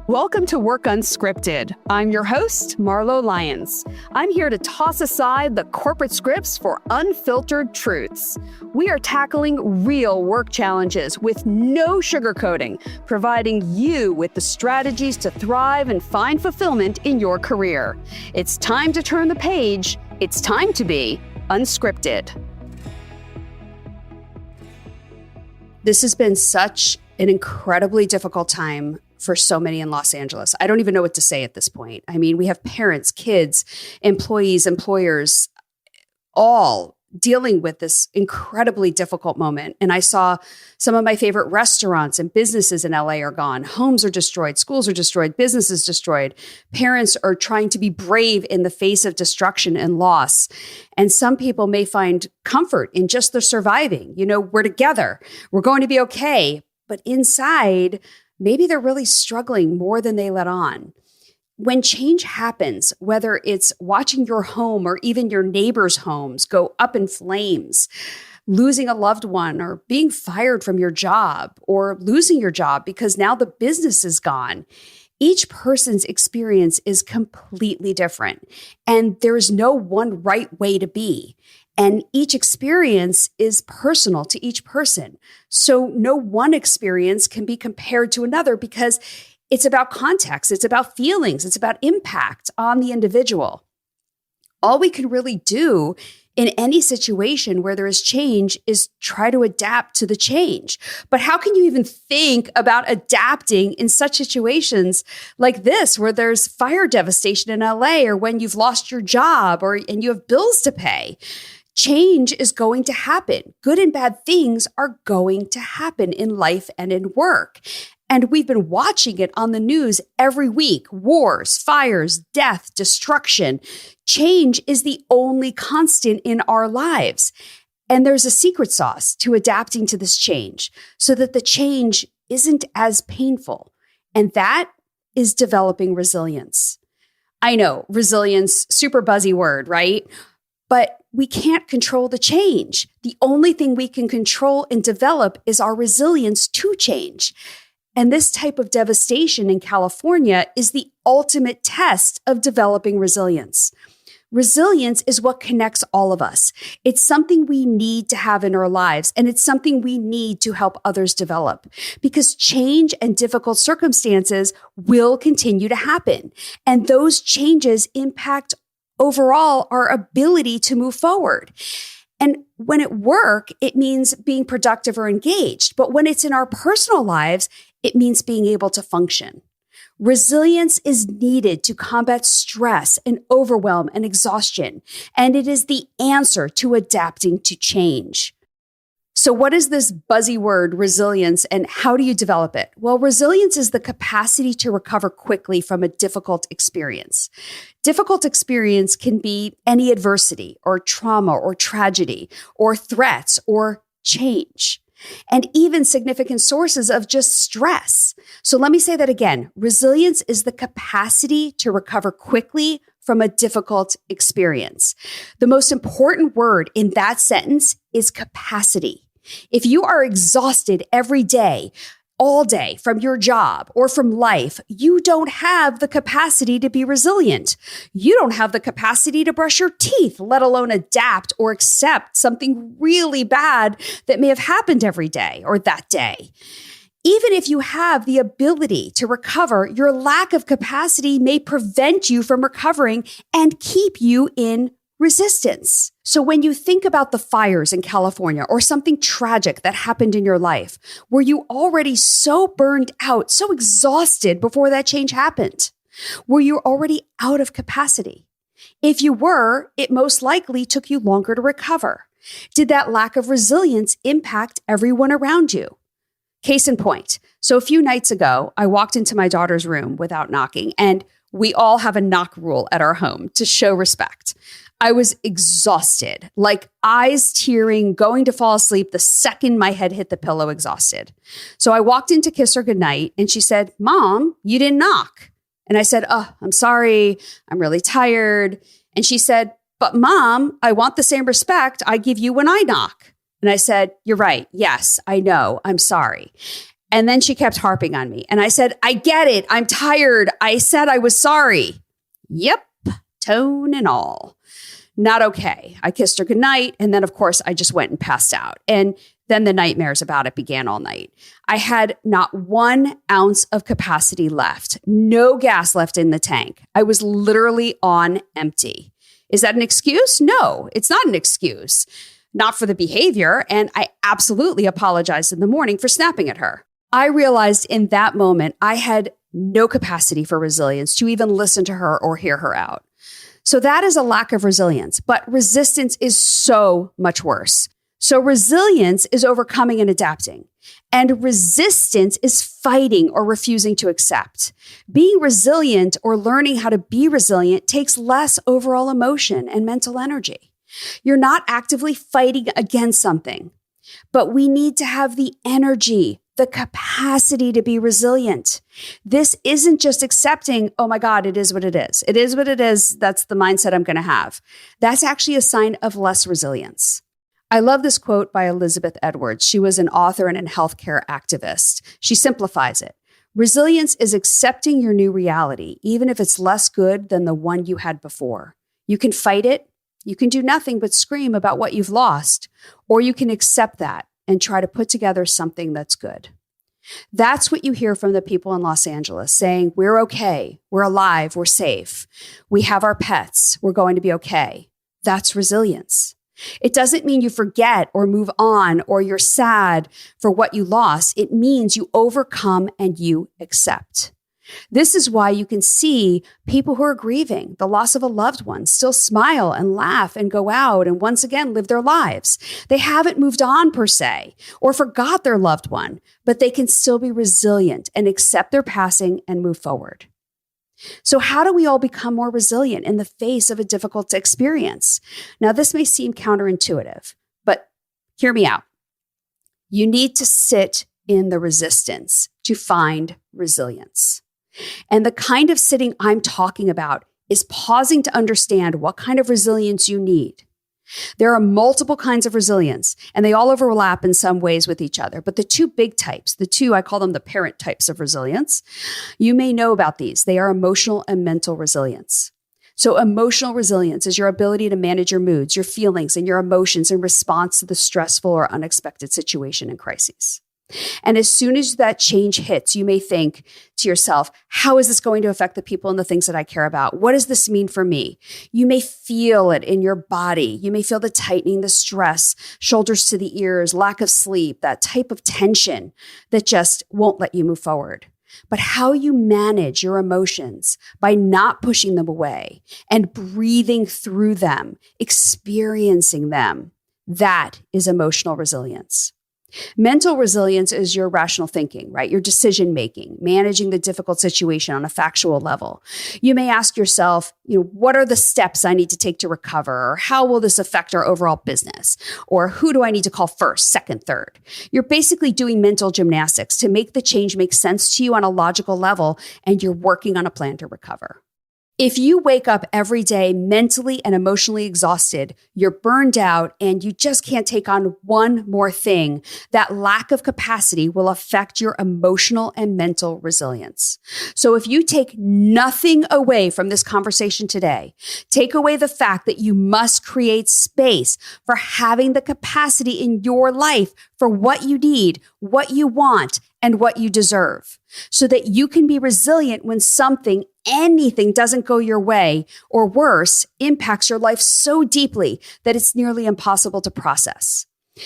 Welcome to Work Unscripted. I'm your host, Marlo Lyons. I'm here to toss aside the corporate scripts for unfiltered truths. We are tackling real work challenges with no sugarcoating, providing you with the strategies to thrive and find fulfillment in your career. It's time to turn the page. It's time to be unscripted. This has been such an incredibly difficult time for so many in Los Angeles. I don't even know what to say at this point. I mean, we have parents, kids, employees, employers, all dealing with this incredibly difficult moment. And I saw some of my favorite restaurants and businesses in LA are gone. Homes are destroyed. Schools are destroyed. Businesses destroyed. Parents are trying to be brave in the face of destruction and loss. And some people may find comfort in just the surviving. You know, we're together. We're going to be okay. But inside, maybe they're really struggling more than they let on. When change happens, whether it's watching your home or even your neighbors' homes go up in flames, losing a loved one, or being fired from your job, or losing your job because now the business is gone, each person's experience is completely different. And there's no one right way to be. And each experience is personal to each person. So no one experience can be compared to another because it's about context, it's about feelings, it's about impact on the individual. All we can really do in any situation where there is change is try to adapt to the change. But how can you even think about adapting in such situations like this, where there's fire devastation in LA, or when you've lost your job and you have bills to pay? Change is going to happen. Good and bad things are going to happen in life and in work. And we've been watching it on the news every week. Wars, fires, death, destruction. Change is the only constant in our lives. And there's a secret sauce to adapting to this change so that the change isn't as painful. And that is developing resilience. I know, resilience, super buzzy word, right? But we can't control the change. The only thing we can control and develop is our resilience to change. And this type of devastation in California is the ultimate test of developing resilience. Resilience is what connects all of us. It's something we need to have in our lives, and it's something we need to help others develop, because change and difficult circumstances will continue to happen. And those changes impact overall our ability to move forward. And when at work, it means being productive or engaged. But when it's in our personal lives, it means being able to function. Resilience is needed to combat stress and overwhelm and exhaustion. And it is the answer to adapting to change. So what is this buzzy word, resilience, and how do you develop it? Well, resilience is the capacity to recover quickly from a difficult experience. Difficult experience can be any adversity or trauma or tragedy or threats or change, and even significant sources of just stress. So let me say that again. Resilience is the capacity to recover quickly from a difficult experience. The most important word in that sentence is capacity. If you are exhausted every day, all day from your job or from life, you don't have the capacity to be resilient. You don't have the capacity to brush your teeth, let alone adapt or accept something really bad that may have happened every day or that day. Even if you have the ability to recover, your lack of capacity may prevent you from recovering and keep you in resistance. So when you think about the fires in California or something tragic that happened in your life, were you already so burned out, so exhausted before that change happened? Were you already out of capacity? If you were, it most likely took you longer to recover. Did that lack of resilience impact everyone around you? Case in point. So a few nights ago, I walked into my daughter's room without knocking, and we all have a knock rule at our home to show respect. I was exhausted, like eyes tearing, going to fall asleep the second my head hit the pillow, exhausted. So I walked in to kiss her goodnight, and she said, "Mom, you didn't knock." And I said, "Oh, I'm sorry. I'm really tired." And she said, "But Mom, I want the same respect I give you when I knock." And I said, "You're right. Yes, I know. I'm sorry." And then she kept harping on me. And I said, I get it. I'm tired. I said I was sorry. Yep, tone and all. Not okay. I kissed her goodnight. And then, of course, I just went and passed out. And then the nightmares about it began all night. I had not 1 ounce of capacity left, no gas left in the tank. I was literally on empty. Is that an excuse? No, it's not an excuse. Not for the behavior. And I absolutely apologized in the morning for snapping at her. I realized in that moment, I had no capacity for resilience to even listen to her or hear her out. So that is a lack of resilience, but resistance is so much worse. So resilience is overcoming and adapting, and resistance is fighting or refusing to accept. Being resilient or learning how to be resilient takes less overall emotion and mental energy. You're not actively fighting against something, but we need to have the energy, the capacity to be resilient. This isn't just accepting, oh my God, it is what it is. It is what it is. That's the mindset I'm going to have. That's actually a sign of less resilience. I love this quote by Elizabeth Edwards. She was an author and a healthcare activist. She simplifies it. Resilience is accepting your new reality, even if it's less good than the one you had before. You can fight it. You can do nothing but scream about what you've lost, or you can accept that and try to put together something that's good. That's what you hear from the people in Los Angeles saying, we're okay, we're alive, we're safe, we have our pets, we're going to be okay. That's resilience. It doesn't mean you forget or move on or you're sad for what you lost. It means you overcome and you accept. This is why you can see people who are grieving the loss of a loved one still smile and laugh and go out and once again live their lives. They haven't moved on per se or forgot their loved one, but they can still be resilient and accept their passing and move forward. So how do we all become more resilient in the face of a difficult experience? Now, this may seem counterintuitive, but hear me out. You need to sit in the resistance to find resilience. And the kind of sitting I'm talking about is pausing to understand what kind of resilience you need. There are multiple kinds of resilience, and they all overlap in some ways with each other. But the 2 big types, I call them the parent types of resilience. You may know about these. They are emotional and mental resilience. So emotional resilience is your ability to manage your moods, your feelings, and your emotions in response to the stressful or unexpected situation and crises. And as soon as that change hits, you may think to yourself, how is this going to affect the people and the things that I care about? What does this mean for me? You may feel it in your body. You may feel the tightening, the stress, shoulders to the ears, lack of sleep, that type of tension that just won't let you move forward. But how you manage your emotions by not pushing them away and breathing through them, experiencing them, that is emotional resilience. Mental resilience is your rational thinking, right? Your decision making, managing the difficult situation on a factual level. You may ask yourself, what are the steps I need to take to recover? Or how will this affect our overall business? Or who do I need to call first, second, third? You're basically doing mental gymnastics to make the change make sense to you on a logical level, and you're working on a plan to recover. If you wake up every day mentally and emotionally exhausted, you're burned out, and you just can't take on one more thing, that lack of capacity will affect your emotional and mental resilience. So if you take nothing away from this conversation today, take away the fact that you must create space for having the capacity in your life for what you need, what you want, and what you deserve, so that you can be resilient when anything doesn't go your way, or worse, impacts your life so deeply that it's nearly impossible to process.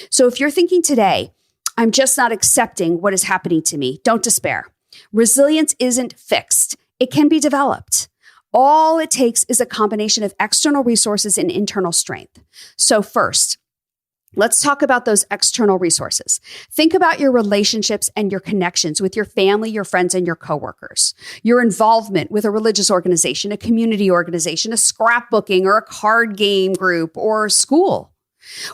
So if you're thinking today, I'm just not accepting what is happening to me, don't despair. Resilience isn't fixed. It can be developed. All it takes is a combination of external resources and internal strength. So first, let's talk about those external resources. Think about your relationships and your connections with your family, your friends, and your coworkers. Your involvement with a religious organization, a community organization, a scrapbooking, or a card game group, or school.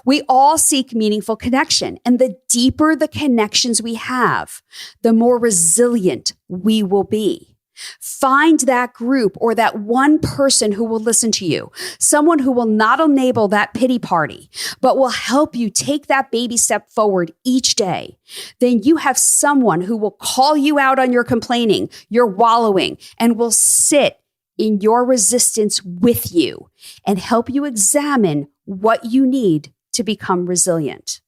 We all seek meaningful connection, and the deeper the connections we have, the more resilient we will be. Find that group or that one person who will listen to you, someone who will not enable that pity party, but will help you take that baby step forward each day. Then you have someone who will call you out on your complaining, your wallowing, and will sit in your resistance with you and help you examine what you need to become resilient.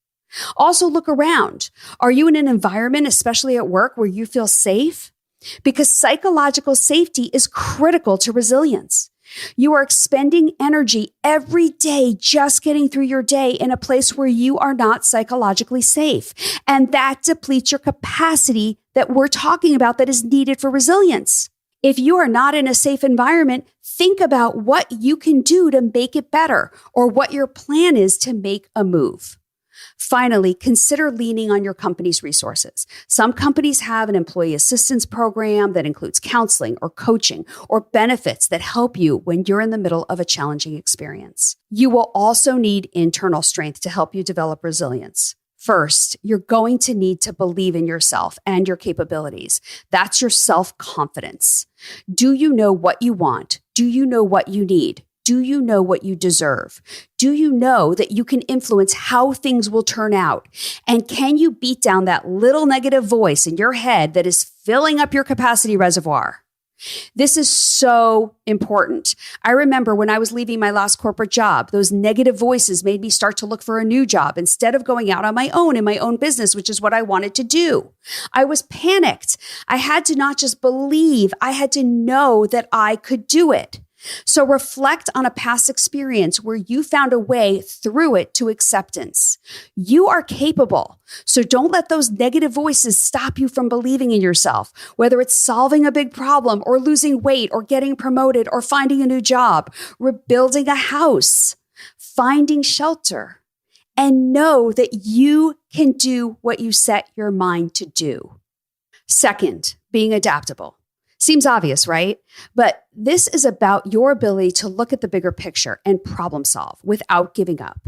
Also, look around. Are you in an environment, especially at work, where you feel safe? Because psychological safety is critical to resilience. You are expending energy every day just getting through your day in a place where you are not psychologically safe. And that depletes your capacity that we're talking about that is needed for resilience. If you are not in a safe environment, think about what you can do to make it better or what your plan is to make a move. Finally, consider leaning on your company's resources. Some companies have an employee assistance program that includes counseling or coaching or benefits that help you when you're in the middle of a challenging experience. You will also need internal strength to help you develop resilience. First, you're going to need to believe in yourself and your capabilities. That's your self-confidence. Do you know what you want? Do you know what you need? Do you know what you deserve? Do you know that you can influence how things will turn out? And can you beat down that little negative voice in your head that is filling up your capacity reservoir? This is so important. I remember when I was leaving my last corporate job, those negative voices made me start to look for a new job instead of going out on my own in my own business, which is what I wanted to do. I was panicked. I had to not just believe, I had to know that I could do it. So reflect on a past experience where you found a way through it to acceptance. You are capable. So don't let those negative voices stop you from believing in yourself, whether it's solving a big problem or losing weight or getting promoted or finding a new job, rebuilding a house, finding shelter, and know that you can do what you set your mind to do. Second, being adaptable. Seems obvious, right? But this is about your ability to look at the bigger picture and problem solve without giving up.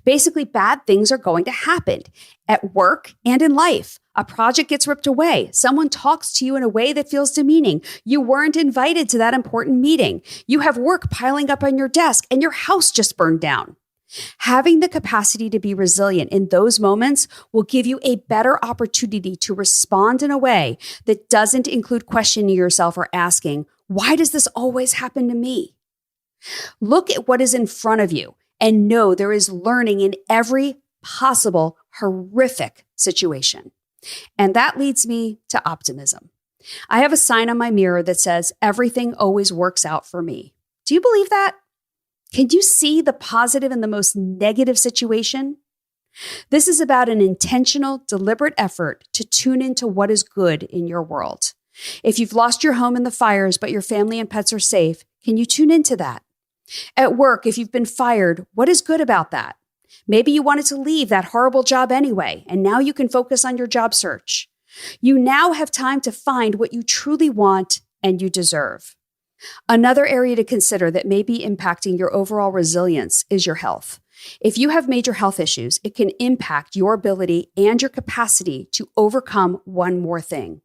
Basically, bad things are going to happen at work and in life. A project gets ripped away. Someone talks to you in a way that feels demeaning. You weren't invited to that important meeting. You have work piling up on your desk and your house just burned down. Having the capacity to be resilient in those moments will give you a better opportunity to respond in a way that doesn't include questioning yourself or asking, why does this always happen to me? Look at what is in front of you and know there is learning in every possible horrific situation. And that leads me to optimism. I have a sign on my mirror that says, everything always works out for me. Do you believe that? Can you see the positive in the most negative situation? This is about an intentional, deliberate effort to tune into what is good in your world. If you've lost your home in the fires, but your family and pets are safe, can you tune into that? At work, if you've been fired, what is good about that? Maybe you wanted to leave that horrible job anyway, and now you can focus on your job search. You now have time to find what you truly want and you deserve. Another area to consider that may be impacting your overall resilience is your health. If you have major health issues, it can impact your ability and your capacity to overcome one more thing.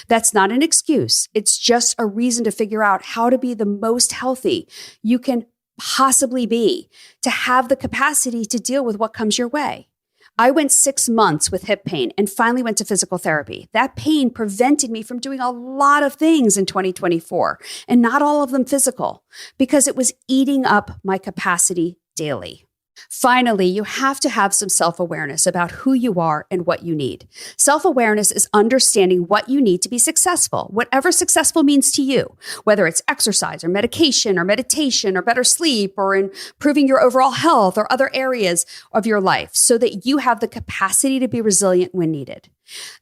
That's not an excuse. It's just a reason to figure out how to be the most healthy you can possibly be, to have the capacity to deal with what comes your way. I went 6 months with hip pain and finally went to physical therapy. That pain prevented me from doing a lot of things in 2024, and not all of them physical, because it was eating up my capacity daily. Finally, you have to have some self-awareness about who you are and what you need. Self-awareness is understanding what you need to be successful, whatever successful means to you, whether it's exercise or medication or meditation or better sleep or improving your overall health or other areas of your life, so that you have the capacity to be resilient when needed.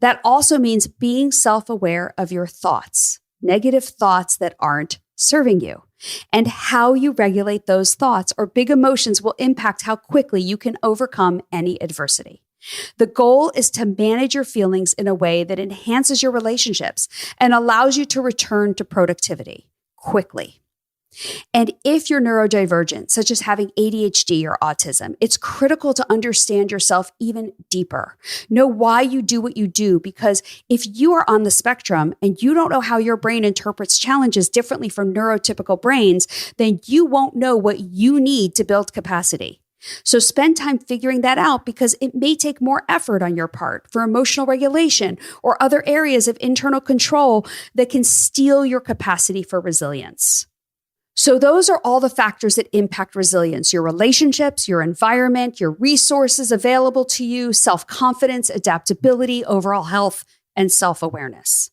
That also means being self-aware of your thoughts, negative thoughts that aren't serving you. And how you regulate those thoughts or big emotions will impact how quickly you can overcome any adversity. The goal is to manage your feelings in a way that enhances your relationships and allows you to return to productivity quickly. And if you're neurodivergent, such as having ADHD or autism, it's critical to understand yourself even deeper. Know why you do what you do, because if you are on the spectrum and you don't know how your brain interprets challenges differently from neurotypical brains, then you won't know what you need to build capacity. So spend time figuring that out, because it may take more effort on your part for emotional regulation or other areas of internal control that can steal your capacity for resilience. So those are all the factors that impact resilience: your relationships, your environment, your resources available to you, self-confidence, adaptability, overall health, and self-awareness.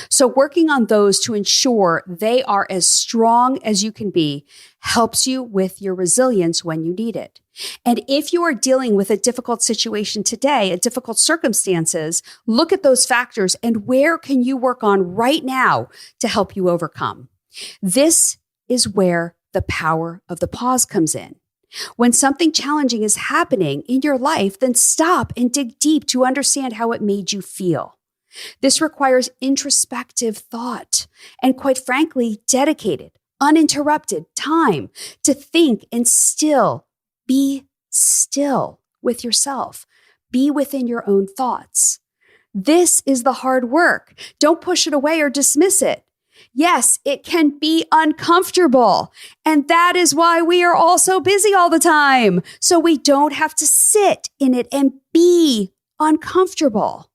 So working on those to ensure they are as strong as you can be helps you with your resilience when you need it. And if you are dealing with a difficult situation today, a difficult circumstances, look at those factors and where can you work on right now to help you overcome. This is where the power of the pause comes in. When something challenging is happening in your life, then stop and dig deep to understand how it made you feel. This requires introspective thought and, quite frankly, dedicated, uninterrupted time to think and be still with yourself. Be within your own thoughts. This is the hard work. Don't push it away or dismiss it. Yes, it can be uncomfortable. And that is why we are all so busy all the time. So we don't have to sit in it and be uncomfortable.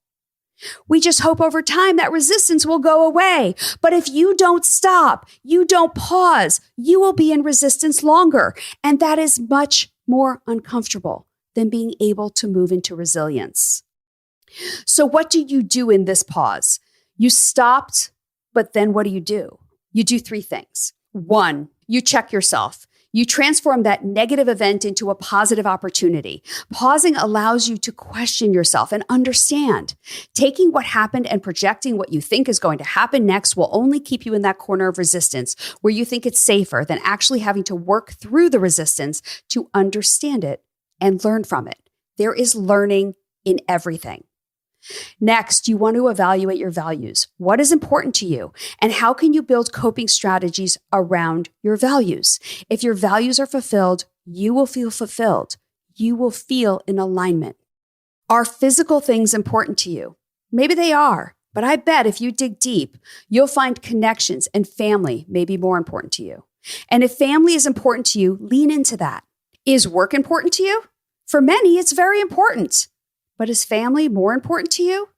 We just hope over time that resistance will go away. But if you don't stop, you don't pause, you will be in resistance longer. And that is much more uncomfortable than being able to move into resilience. So what do you do in this pause? You stopped, but then what do? You do 3 things. 1, you check yourself. You transform that negative event into a positive opportunity. Pausing allows you to question yourself and understand. Taking what happened and projecting what you think is going to happen next will only keep you in that corner of resistance where you think it's safer than actually having to work through the resistance to understand it and learn from it. There is learning in everything. Next, you want to evaluate your values. What is important to you? And how can you build coping strategies around your values? If your values are fulfilled, you will feel fulfilled. You will feel in alignment. Are physical things important to you? Maybe they are, but I bet if you dig deep, you'll find connections and family may be more important to you. And if family is important to you, lean into that. Is work important to you? For many, it's very important. But is family more important to you?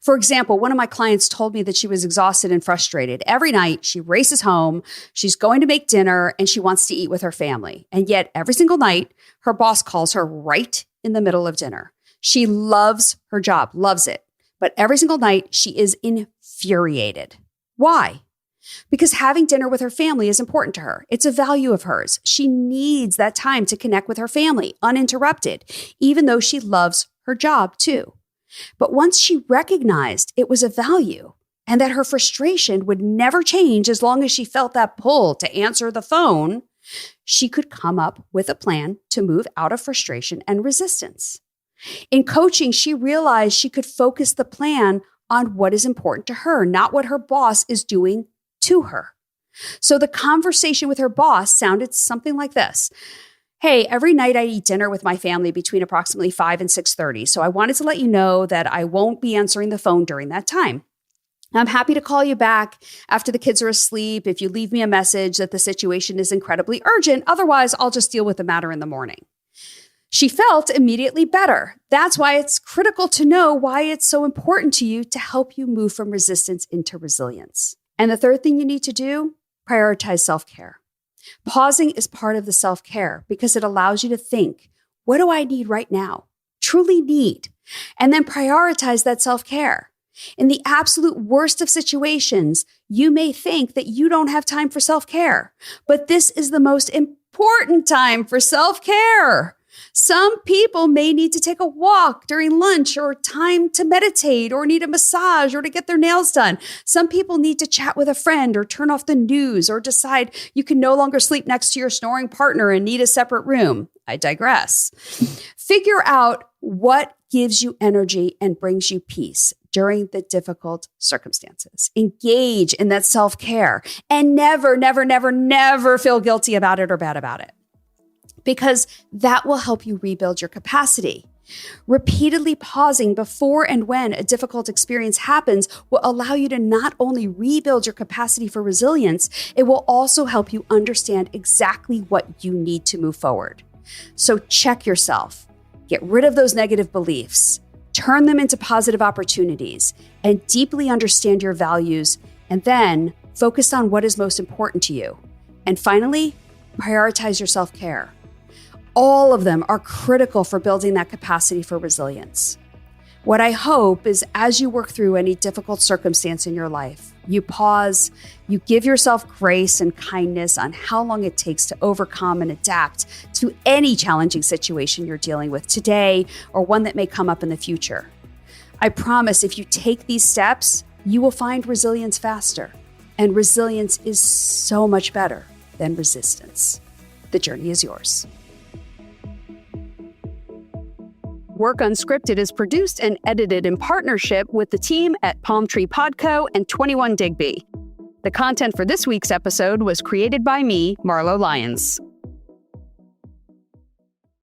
For example, one of my clients told me that she was exhausted and frustrated. Every night, she races home, she's going to make dinner, and she wants to eat with her family. And yet, every single night, her boss calls her right in the middle of dinner. She loves her job, loves it. But every single night, she is infuriated. Why? Because having dinner with her family is important to her. It's a value of hers. She needs that time to connect with her family, uninterrupted, even though she loves her job too. But once she recognized it was a value and that her frustration would never change as long as she felt that pull to answer the phone, she could come up with a plan to move out of frustration and resistance. In coaching, she realized she could focus the plan on what is important to her, not what her boss is doing to her. So the conversation with her boss sounded something like this. Hey, every night I eat dinner with my family between approximately 5 and 6:30. So I wanted to let you know that I won't be answering the phone during that time. I'm happy to call you back after the kids are asleep if you leave me a message that the situation is incredibly urgent. Otherwise, I'll just deal with the matter in the morning. She felt immediately better. That's why it's critical to know why it's so important to you to help you move from resistance into resilience. And the third thing you need to do, prioritize self-care. Pausing is part of the self-care because it allows you to think, what do I need right now? Truly need. And then prioritize that self-care. In the absolute worst of situations, you may think that you don't have time for self-care, but this is the most important time for self-care. Some people may need to take a walk during lunch or time to meditate or need a massage or to get their nails done. Some people need to chat with a friend or turn off the news or decide you can no longer sleep next to your snoring partner and need a separate room. I digress. Figure out what gives you energy and brings you peace. during the difficult circumstances. Engage in that self-care and never, never, never, never feel guilty about it or bad about it, because that will help you rebuild your capacity. Repeatedly pausing before and when a difficult experience happens will allow you to not only rebuild your capacity for resilience, it will also help you understand exactly what you need to move forward. So check yourself, get rid of those negative beliefs, turn them into positive opportunities, and deeply understand your values, and then focus on what is most important to you. And finally, prioritize your self-care. All of them are critical for building that capacity for resilience. What I hope is as you work through any difficult circumstance in your life, you pause, you give yourself grace and kindness on how long it takes to overcome and adapt to any challenging situation you're dealing with today or one that may come up in the future. I promise if you take these steps, you will find resilience faster. And resilience is so much better than resistance. The journey is yours. Work Unscripted is produced and edited in partnership with the team at Palm Tree Podco and 21 Digby. The content for this week's episode was created by me, Marlo Lyons.